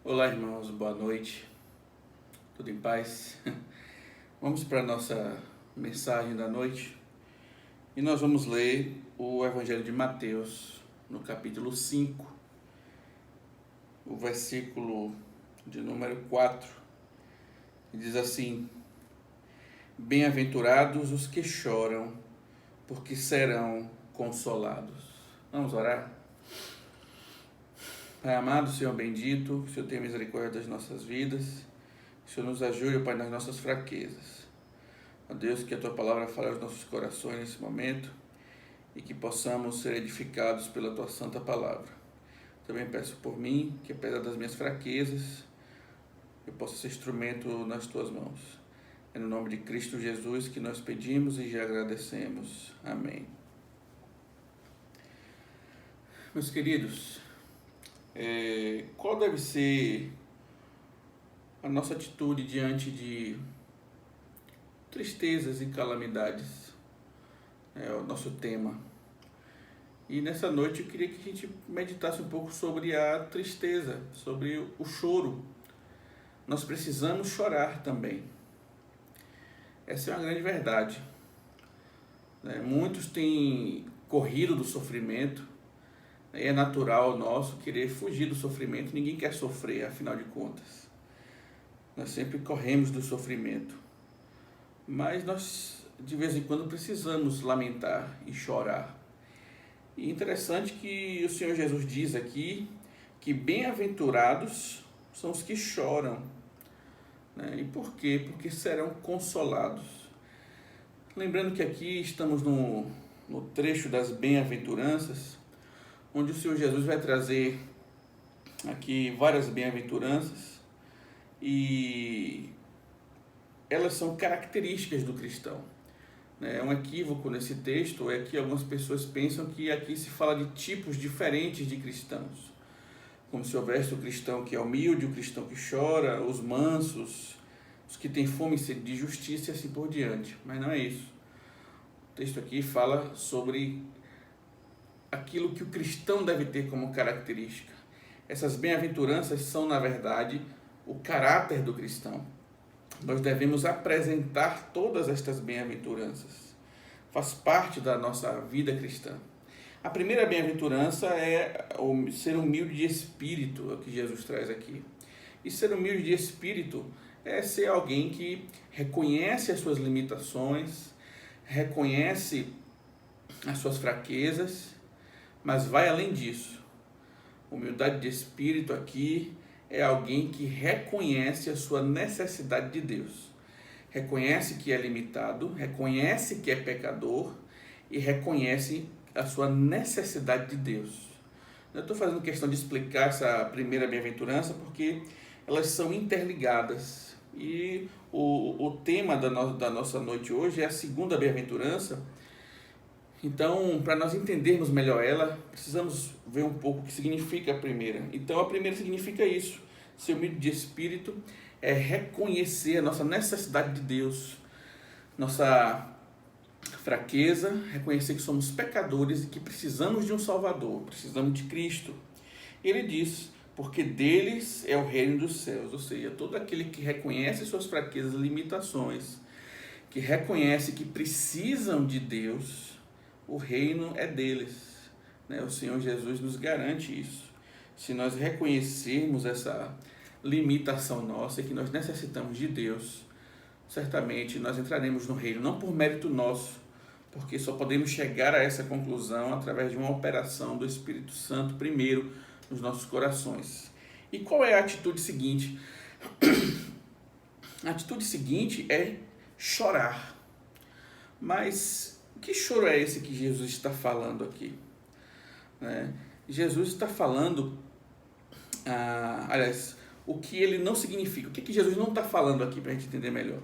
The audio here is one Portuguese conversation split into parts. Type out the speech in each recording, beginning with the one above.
Olá, irmãos, boa noite, tudo em paz? Vamos para a nossa mensagem da noite e nós vamos ler o Evangelho de Mateus, no capítulo 5, o versículo de número 4, que diz assim: Bem-aventurados os que choram, porque serão consolados. Vamos orar? Pai amado, Senhor bendito, que o Senhor tenha misericórdia das nossas vidas, que o Senhor nos ajude, Pai, nas nossas fraquezas. Ó Deus, que a Tua palavra fale aos nossos corações nesse momento e que possamos ser edificados pela Tua santa palavra. Também peço por mim, que apesar das minhas fraquezas, eu possa ser instrumento nas Tuas mãos. É no nome de Cristo Jesus que nós pedimos e já agradecemos. Amém. Meus queridos, qual deve ser a nossa atitude diante de tristezas e calamidades? É o nosso tema. E nessa noite eu queria que a gente meditasse um pouco sobre a tristeza, sobre o choro. Nós precisamos chorar também. Essa é uma grande verdade. Muitos têm corrido do sofrimento. É natural nosso querer fugir do sofrimento. Ninguém quer sofrer, afinal de contas. Nós sempre corremos do sofrimento. Mas nós, de vez em quando, precisamos lamentar e chorar. E interessante que o Senhor Jesus diz aqui que bem-aventurados são os que choram. E por quê? Porque serão consolados. Lembrando que aqui estamos no trecho das bem-aventuranças, onde o Senhor Jesus vai trazer aqui várias bem-aventuranças e elas são características do cristão. Um equívoco nesse texto é que algumas pessoas pensam que aqui se fala de tipos diferentes de cristãos, como se houvesse o cristão que é humilde, o cristão que chora, os mansos, os que têm fome e sede de justiça e assim por diante, mas não é isso. O texto aqui fala sobre aquilo que o cristão deve ter como característica. Essas bem-aventuranças são, na verdade, o caráter do cristão. Nós devemos apresentar todas estas bem-aventuranças. Faz parte da nossa vida cristã. A primeira bem-aventurança é o ser humilde de espírito, é o que Jesus traz aqui. E ser humilde de espírito é ser alguém que reconhece as suas limitações, reconhece as suas fraquezas, mas vai além disso. Humildade de espírito aqui é alguém que reconhece a sua necessidade de Deus. Reconhece que é limitado, reconhece que é pecador e reconhece a sua necessidade de Deus. Eu estou fazendo questão de explicar essa primeira bem-aventurança porque elas são interligadas. E o tema da nossa noite hoje é a segunda bem-aventurança. Então, para nós entendermos melhor ela, precisamos ver um pouco o que significa a primeira. Então, a primeira significa isso. Ser humilde de espírito é reconhecer a nossa necessidade de Deus, nossa fraqueza, reconhecer que somos pecadores e que precisamos de um Salvador, precisamos de Cristo. Ele diz, porque deles é o reino dos céus, ou seja, todo aquele que reconhece suas fraquezas e limitações, que reconhece que precisam de Deus, o reino é deles. O Senhor Jesus nos garante isso. Se nós reconhecermos essa limitação nossa e que nós necessitamos de Deus, certamente nós entraremos no reino, não por mérito nosso, porque só podemos chegar a essa conclusão através de uma operação do Espírito Santo primeiro nos nossos corações. E qual é a atitude seguinte? A atitude seguinte é chorar. Mas que choro é esse que Jesus está falando aqui? Jesus está falando, o que ele não significa. O que Jesus não está falando aqui para a gente entender melhor?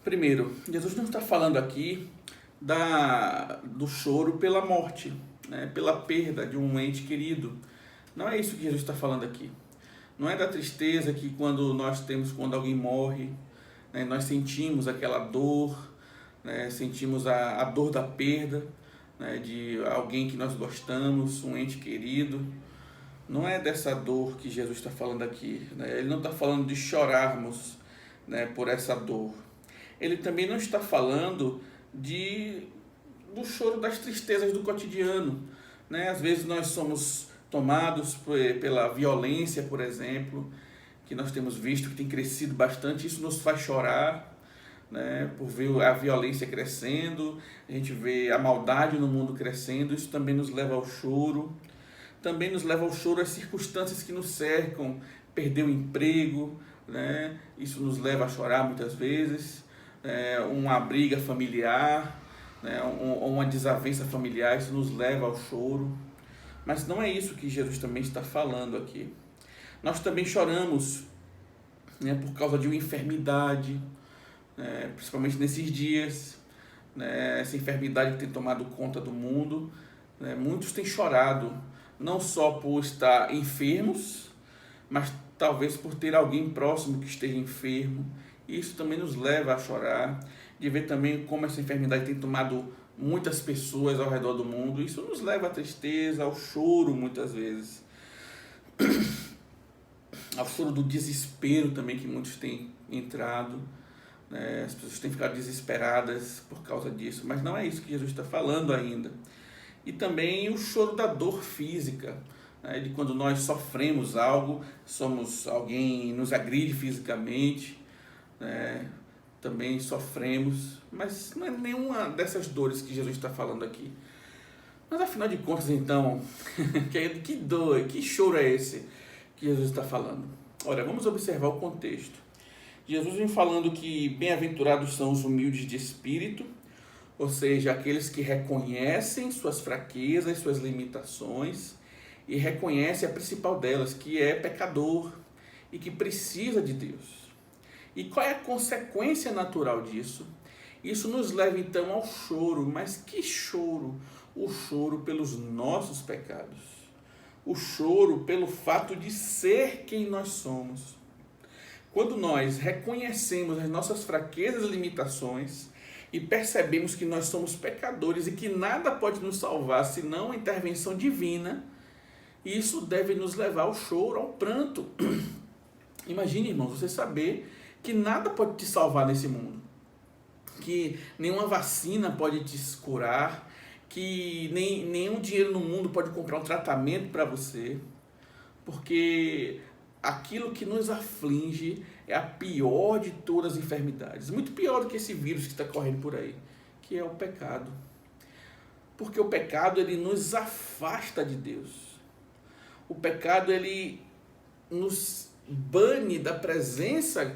Primeiro, Jesus não está falando aqui do choro pela morte, pela perda de um ente querido. Não é isso que Jesus está falando aqui. Não é da tristeza que quando alguém morre, nós sentimos aquela dor, sentimos a dor da perda, de alguém que nós gostamos, um ente querido. Não é dessa dor que Jesus está falando aqui, né? Ele não está falando de chorarmos, né, por essa dor. Ele também não está falando do choro das tristezas do cotidiano, né? Às vezes nós somos tomados pela violência, por exemplo, que nós temos visto que tem crescido bastante. Isso nos faz chorar, né? Por ver a violência crescendo, a gente vê a maldade no mundo crescendo. Isso também nos leva ao choro. Também nos leva ao choro as circunstâncias que nos cercam, perder o emprego, né? Isso nos leva a chorar muitas vezes, uma briga familiar, né? Uma desavença familiar, isso nos leva ao choro. Mas não é isso que Jesus também está falando aqui. Nós também choramos, né, por causa de uma enfermidade, né, principalmente nesses dias, né, essa enfermidade que tem tomado conta do mundo, né, muitos têm chorado, não só por estar enfermos, mas talvez por ter alguém próximo que esteja enfermo. Isso também nos leva a chorar, de ver também como essa enfermidade tem tomado muitas pessoas ao redor do mundo. Isso nos leva à tristeza, ao choro muitas vezes, ao choro do desespero também que muitos têm entrado, né? As pessoas têm ficado desesperadas por causa disso, mas não é isso que Jesus está falando ainda. E também o choro da dor física, né? De quando nós sofremos algo, alguém nos agride fisicamente, né? Também sofremos, mas não é nenhuma dessas dores que Jesus está falando aqui. Mas afinal de contas, então, que dor, que choro é esse que Jesus está falando? Olha, vamos observar o contexto. Jesus vem falando que bem-aventurados são os humildes de espírito, ou seja, aqueles que reconhecem suas fraquezas, suas limitações, e reconhecem a principal delas, que é pecador e que precisa de Deus. E qual é a consequência natural disso? Isso nos leva então ao choro, mas que choro? O choro pelos nossos pecados, o choro pelo fato de ser quem nós somos. Quando nós reconhecemos as nossas fraquezas e limitações e percebemos que nós somos pecadores e que nada pode nos salvar senão a intervenção divina, isso deve nos levar ao choro, ao pranto. Imagine, irmãos, você saber que nada pode te salvar nesse mundo, que nenhuma vacina pode te curar, que nenhum dinheiro no mundo pode comprar um tratamento para você, porque aquilo que nos aflige é a pior de todas as enfermidades, muito pior do que esse vírus que está correndo por aí, que é o pecado. Porque o pecado, ele nos afasta de Deus. O pecado, ele nos bane da presença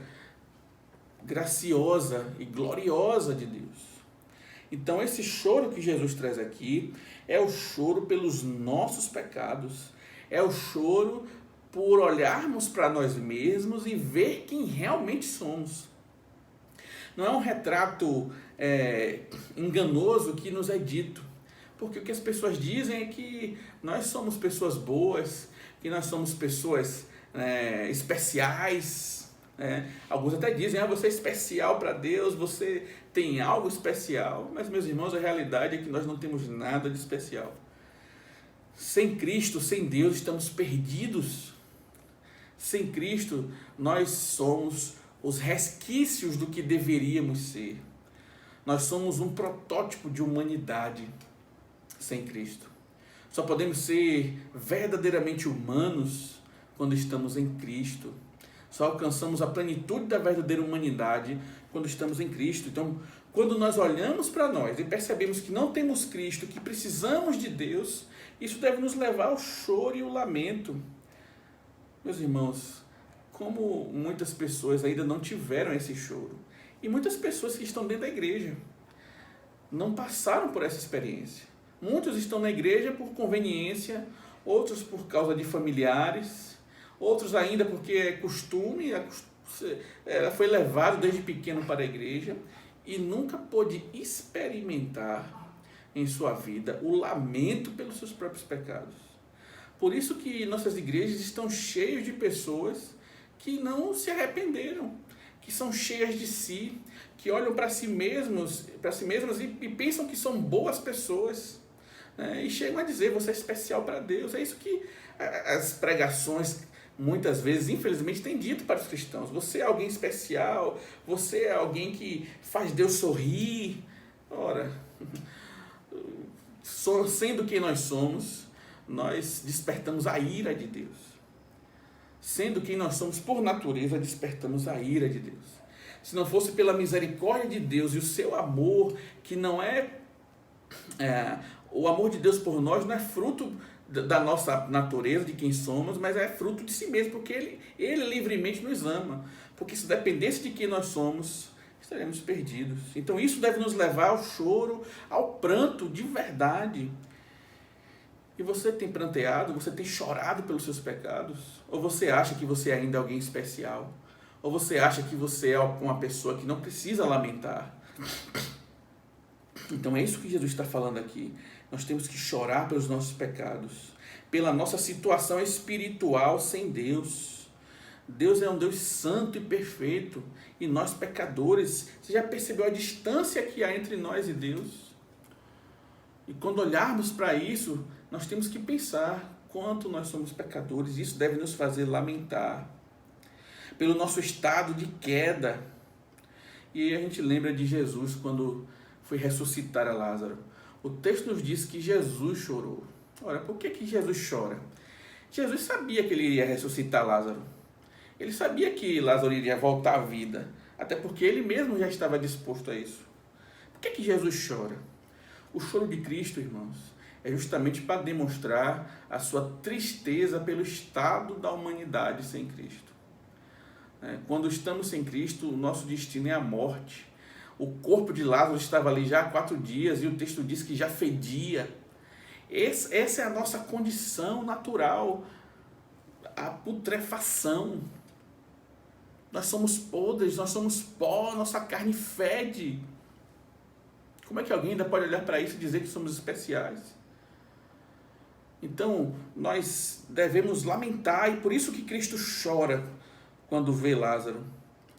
graciosa e gloriosa de Deus. Então esse choro que Jesus traz aqui é o choro pelos nossos pecados, é o choro por olharmos para nós mesmos e ver quem realmente somos. Não é um retrato enganoso que nos é dito, porque o que as pessoas dizem é que nós somos pessoas boas, que nós somos pessoas especiais. Alguns até dizem, você é especial para Deus, você tem algo especial, mas meus irmãos, a realidade é que nós não temos nada de especial. Sem Cristo, sem Deus, estamos perdidos. Sem Cristo, nós somos os resquícios do que deveríamos ser. Nós somos um protótipo de humanidade sem Cristo. Só podemos ser verdadeiramente humanos quando estamos em Cristo. Só alcançamos a plenitude da verdadeira humanidade quando estamos em Cristo. Então, quando nós olhamos para nós e percebemos que não temos Cristo, que precisamos de Deus, isso deve nos levar ao choro e ao lamento. Meus irmãos, como muitas pessoas ainda não tiveram esse choro, e muitas pessoas que estão dentro da igreja não passaram por essa experiência. Muitos estão na igreja por conveniência, outros por causa de familiares, outros ainda porque é costume, ela foi levado desde pequeno para a igreja e nunca pôde experimentar em sua vida o lamento pelos seus próprios pecados. Por isso que nossas igrejas estão cheias de pessoas que não se arrependeram, que são cheias de si, que olham para si mesmas e pensam que são boas pessoas, E chegam a dizer, você é especial para Deus. É isso que as pregações, muitas vezes, infelizmente, têm dito para os cristãos. Você é alguém especial, você é alguém que faz Deus sorrir. Ora, sendo quem nós somos, nós despertamos a ira de Deus. Sendo quem nós somos por natureza, despertamos a ira de Deus. Se não fosse pela misericórdia de Deus e o seu amor, que não o amor de Deus por nós não é fruto da nossa natureza, de quem somos, mas é fruto de si mesmo, porque Ele livremente nos ama. Porque se dependesse de quem nós somos, estaremos perdidos. Então isso deve nos levar ao choro, ao pranto de verdade. E você tem pranteado, você tem chorado pelos seus pecados? Ou você acha que você ainda é alguém especial? Ou você acha que você é uma pessoa que não precisa lamentar? Então é isso que Jesus está falando aqui. Nós temos que chorar pelos nossos pecados, pela nossa situação espiritual sem Deus. Deus é um Deus santo e perfeito, e nós pecadores. Você já percebeu a distância que há entre nós e Deus? E quando olharmos para isso, nós temos que pensar quanto nós somos pecadores. Isso deve nos fazer lamentar pelo nosso estado de queda. E aí a gente lembra de Jesus quando foi ressuscitar a Lázaro. O texto nos diz que Jesus chorou. Ora, por que Jesus chora? Jesus sabia que ele iria ressuscitar Lázaro. Ele sabia que Lázaro iria voltar à vida, até porque ele mesmo já estava disposto a isso. Por que Jesus chora? O choro de Cristo, irmãos, é justamente para demonstrar a sua tristeza pelo estado da humanidade sem Cristo. Quando estamos sem Cristo, o nosso destino é a morte. O corpo de Lázaro estava ali já há 4 dias e o texto diz que já fedia. Essa é a nossa condição natural, a putrefação. Nós somos podres, nós somos pó, nossa carne fede. Como é que alguém ainda pode olhar para isso e dizer que somos especiais? Então, nós devemos lamentar, e por isso que Cristo chora quando vê Lázaro.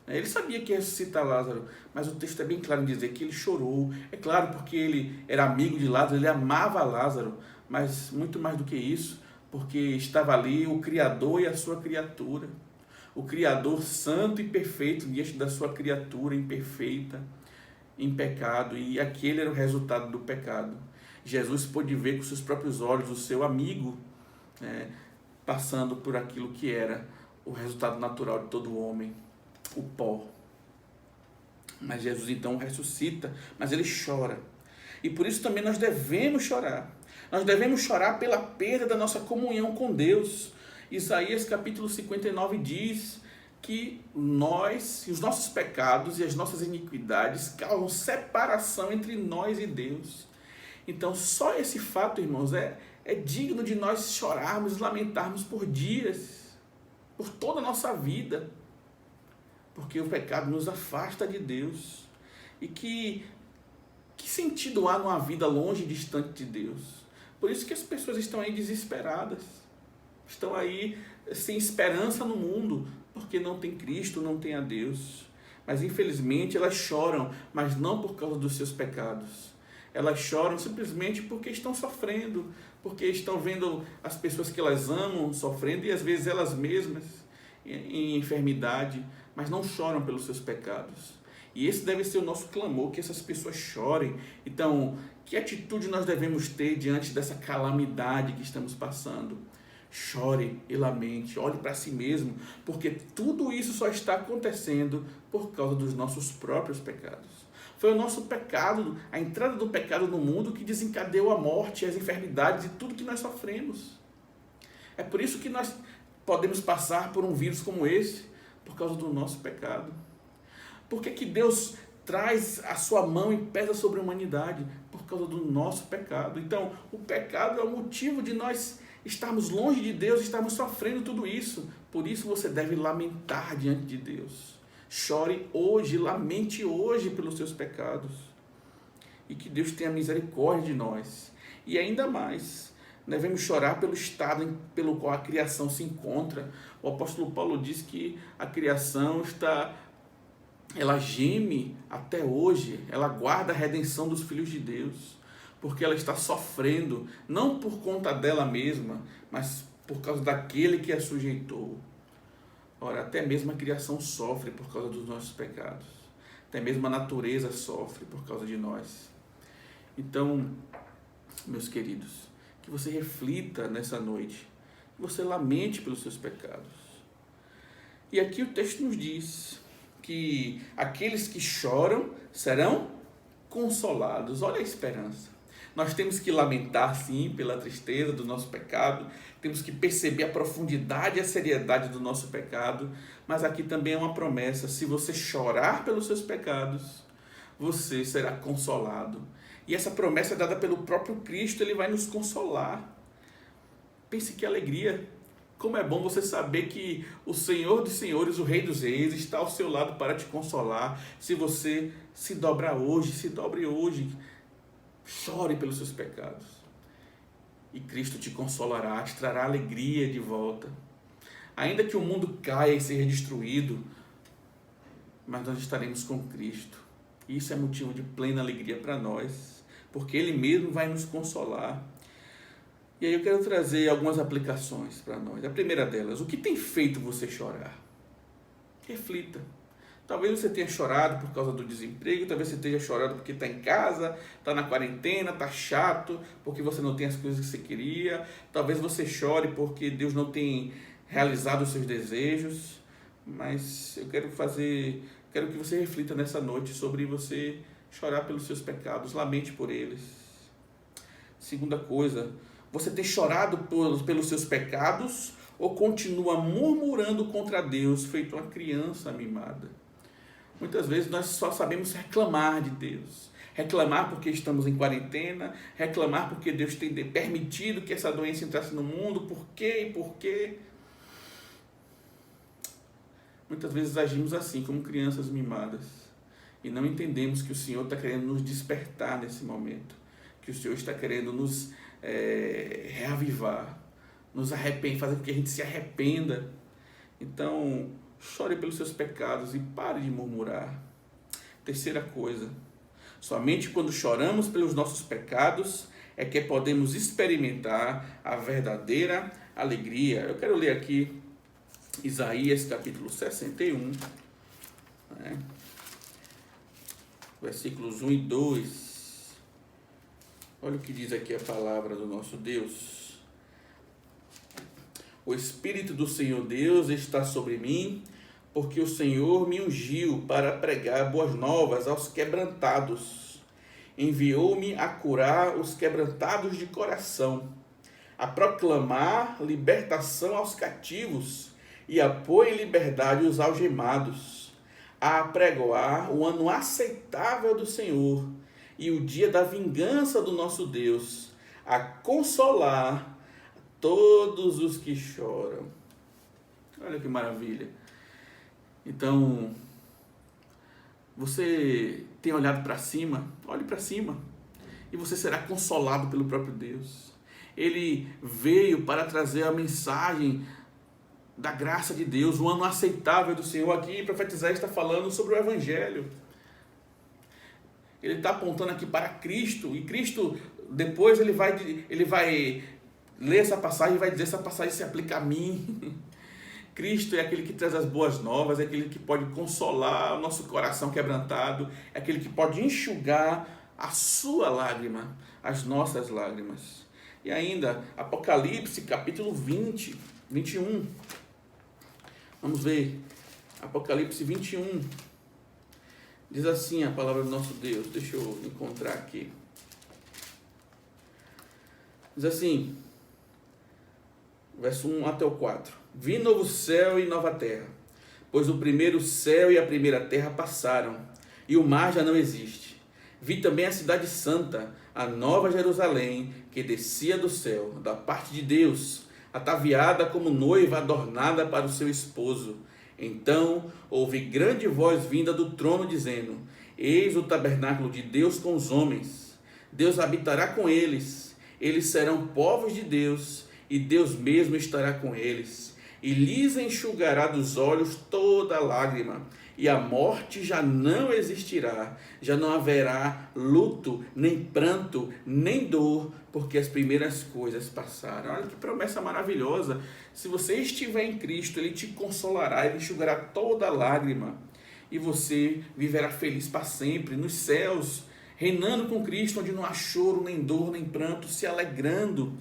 Ele sabia que ia ressuscitar Lázaro, mas o texto é bem claro em dizer que ele chorou. É claro, porque ele era amigo de Lázaro, ele amava Lázaro, mas muito mais do que isso, porque estava ali o Criador e a sua criatura. O Criador santo e perfeito diante da sua criatura imperfeita, em pecado, e aquele era o resultado do pecado. Jesus pôde ver com seus próprios olhos o seu amigo passando por aquilo que era o resultado natural de todo homem, o pó. Mas Jesus então ressuscita, mas ele chora. E por isso também nós devemos chorar. Nós devemos chorar pela perda da nossa comunhão com Deus. Isaías capítulo 59 diz que os nossos pecados e as nossas iniquidades causam separação entre nós e Deus. Então só esse fato, irmãos, é digno de nós chorarmos, lamentarmos por dias, por toda a nossa vida, porque o pecado nos afasta de Deus. E que sentido há numa vida longe e distante de Deus? Por isso que as pessoas estão aí desesperadas, estão aí sem esperança no mundo, porque não tem Cristo, não tem a Deus. Mas infelizmente elas choram, mas não por causa dos seus pecados. Elas choram simplesmente porque estão sofrendo, porque estão vendo as pessoas que elas amam sofrendo, e às vezes elas mesmas em enfermidade, mas não choram pelos seus pecados. E esse deve ser o nosso clamor, que essas pessoas chorem. Então, que atitude nós devemos ter diante dessa calamidade que estamos passando? Chore e lamente, olhe para si mesmo, porque tudo isso só está acontecendo por causa dos nossos próprios pecados. Foi o nosso pecado, a entrada do pecado no mundo, que desencadeou a morte, as enfermidades e tudo que nós sofremos. É por isso que nós podemos passar por um vírus como esse, por causa do nosso pecado. Por que Deus traz a sua mão e pesa sobre a humanidade? Por causa do nosso pecado. Então, o pecado é o motivo de nós estarmos longe de Deus, estarmos sofrendo tudo isso. Por isso você deve lamentar diante de Deus. Chore hoje, lamente hoje pelos seus pecados. E que Deus tenha misericórdia de nós. E ainda mais, devemos chorar pelo estado pelo qual a criação se encontra. O apóstolo Paulo diz que a criação ela geme até hoje, ela aguarda a redenção dos filhos de Deus. porque ela está sofrendo, não por conta dela mesma, mas por causa daquele que a sujeitou. Ora, até mesmo a criação sofre por causa dos nossos pecados. Até mesmo a natureza sofre por causa de nós. Então, meus queridos, que você reflita nessa noite, que você lamente pelos seus pecados. E aqui o texto nos diz que aqueles que choram serão consolados. Olha a esperança. Nós temos que lamentar, sim, pela tristeza do nosso pecado, temos que perceber a profundidade e a seriedade do nosso pecado, mas aqui também é uma promessa: se você chorar pelos seus pecados, você será consolado. E essa promessa é dada pelo próprio Cristo, ele vai nos consolar. Pense que alegria! Como é bom você saber que o Senhor dos Senhores, o Rei dos Reis, está ao seu lado para te consolar. Se você se dobrar hoje, se dobre hoje. Chore pelos seus pecados. E Cristo te consolará, te trará alegria de volta. Ainda que o mundo caia e seja destruído, mas nós estaremos com Cristo. Isso é motivo de plena alegria para nós, porque Ele mesmo vai nos consolar. E aí eu quero trazer algumas aplicações para nós. A primeira delas: o que tem feito você chorar? Reflita. Talvez você tenha chorado por causa do desemprego, talvez você tenha chorado porque está em casa, está na quarentena, está chato, porque você não tem as coisas que você queria. Talvez você chore porque Deus não tem realizado os seus desejos. Mas eu quero que você reflita nessa noite sobre você chorar pelos seus pecados, lamente por eles. Segunda coisa: você tem chorado pelos seus pecados ou continua murmurando contra Deus, feito uma criança mimada? Muitas vezes nós só sabemos reclamar de Deus. Reclamar porque estamos em quarentena, reclamar porque Deus tem permitido que essa doença entrasse no mundo, por quê e por quê. Muitas vezes agimos assim, como crianças mimadas, e não entendemos que o Senhor está querendo nos despertar nesse momento, que o Senhor está querendo nos reavivar, nos arrepender, fazer com que a gente se arrependa. Então, chore pelos seus pecados e pare de murmurar. Terceira coisa: somente quando choramos pelos nossos pecados é que podemos experimentar a verdadeira alegria. Eu quero ler aqui Isaías capítulo 61, versículos 1 e 2. Olha o que diz aqui a palavra do nosso Deus. O Espírito do Senhor Deus está sobre mim, porque o Senhor me ungiu para pregar boas novas aos quebrantados. Enviou-me a curar os quebrantados de coração, a proclamar libertação aos cativos e a pôr em liberdade os algemados, a apregoar o ano aceitável do Senhor e o dia da vingança do nosso Deus, a consolar todos os que choram. Olha que maravilha! Então, você tem olhado para cima? Olhe para cima e você será consolado pelo próprio Deus. Ele veio para trazer a mensagem da graça de Deus, o ano aceitável do Senhor. Aqui, profetizar está falando sobre o Evangelho. Ele está apontando aqui para Cristo, e Cristo, depois ele vai ler essa passagem e vai dizer: essa passagem se aplica a mim. Cristo é aquele que traz as boas novas, é aquele que pode consolar o nosso coração quebrantado, é aquele que pode enxugar a sua lágrima, as nossas lágrimas. E ainda, Apocalipse capítulo 21. Vamos ver, Apocalipse 21. Diz assim a palavra do nosso Deus, deixa eu encontrar aqui. Diz assim, verso 1 até o 4. Vi novo céu e nova terra, pois o primeiro céu e a primeira terra passaram, e o mar já não existe. Vi também a cidade santa, a nova Jerusalém, que descia do céu, da parte de Deus, ataviada como noiva adornada para o seu esposo. Então ouvi grande voz vinda do trono dizendo: eis o tabernáculo de Deus com os homens. Deus habitará com eles, eles serão povos de Deus, e Deus mesmo estará com eles. e lhes enxugará dos olhos toda lágrima, e a morte já não existirá, já não haverá luto, nem pranto, nem dor, porque as primeiras coisas passaram. Olha que promessa maravilhosa. Se você estiver em Cristo, Ele te consolará, Ele enxugará toda lágrima, e você viverá feliz para sempre, nos céus, reinando com Cristo, onde não há choro, nem dor, nem pranto, se alegrando.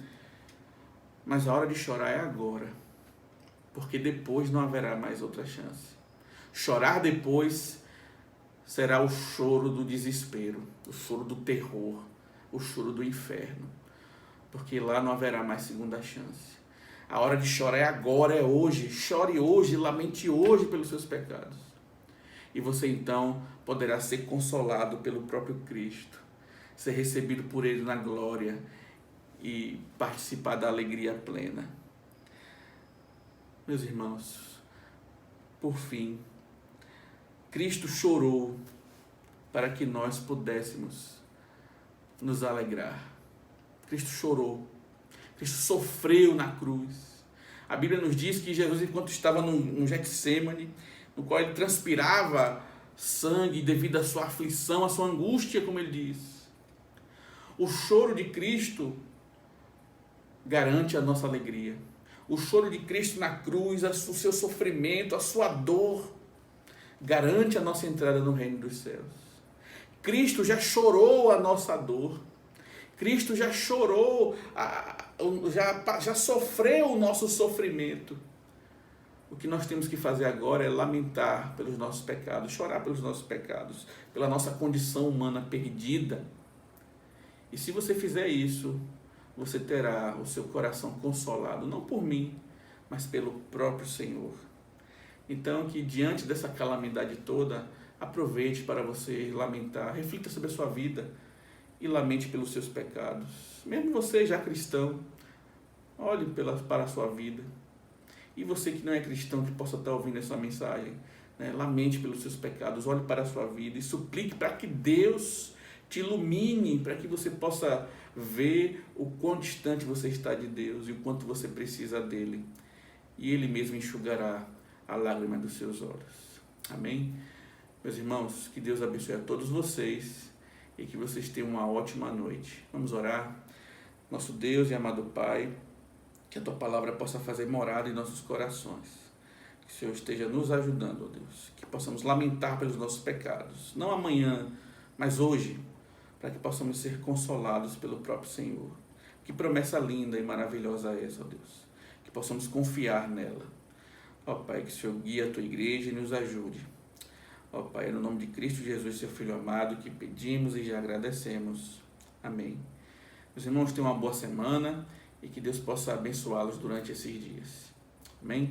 Mas a hora de chorar é agora, porque depois não haverá mais outra chance. Chorar depois será o choro do desespero, o choro do terror, o choro do inferno, porque lá não haverá mais segunda chance. A hora de chorar é agora, é hoje. Chore hoje, lamente hoje pelos seus pecados. E você então poderá ser consolado pelo próprio Cristo, ser recebido por Ele na glória e participar da alegria plena. Meus irmãos, por fim, Cristo chorou para que nós pudéssemos nos alegrar. Cristo chorou. Cristo sofreu na cruz. A Bíblia nos diz que Jesus, enquanto estava no Getsemane, no qual ele transpirava sangue devido à sua aflição, à sua angústia, como ele diz. O choro de Cristo garante a nossa alegria. O choro de Cristo na cruz, o seu sofrimento, a sua dor, garante a nossa entrada no reino dos céus. Cristo já chorou a nossa dor. Cristo já chorou, já sofreu o nosso sofrimento. O que nós temos que fazer agora é lamentar pelos nossos pecados, chorar pelos nossos pecados, pela nossa condição humana perdida. E se você fizer isso, você terá o seu coração consolado, não por mim, mas pelo próprio Senhor. Então, que diante dessa calamidade toda, aproveite para você lamentar, reflita sobre a sua vida e lamente pelos seus pecados. Mesmo você já cristão, olhe para a sua vida. E você que não é cristão, que possa estar ouvindo essa mensagem, né? Lamente pelos seus pecados, olhe para a sua vida e suplique para que Deus te ilumine, para que você possa ver o quão distante você está de Deus e o quanto você precisa dele. E Ele mesmo enxugará a lágrima dos seus olhos. Amém? Meus irmãos, que Deus abençoe a todos vocês e que vocês tenham uma ótima noite. Vamos orar. Nosso Deus e amado Pai, que a Tua palavra possa fazer morada em nossos corações. Que o Senhor esteja nos ajudando, ó Deus. Que possamos lamentar pelos nossos pecados, não amanhã, mas hoje, para que possamos ser consolados pelo próprio Senhor. Que promessa linda e maravilhosa é essa, ó Deus. Que possamos confiar nela. Ó Pai, que o Senhor guie a Tua igreja e nos ajude. Ó Pai, no nome de Cristo Jesus, Seu Filho amado, que pedimos e já agradecemos. Amém. Meus irmãos, tenham uma boa semana e que Deus possa abençoá-los durante esses dias. Amém?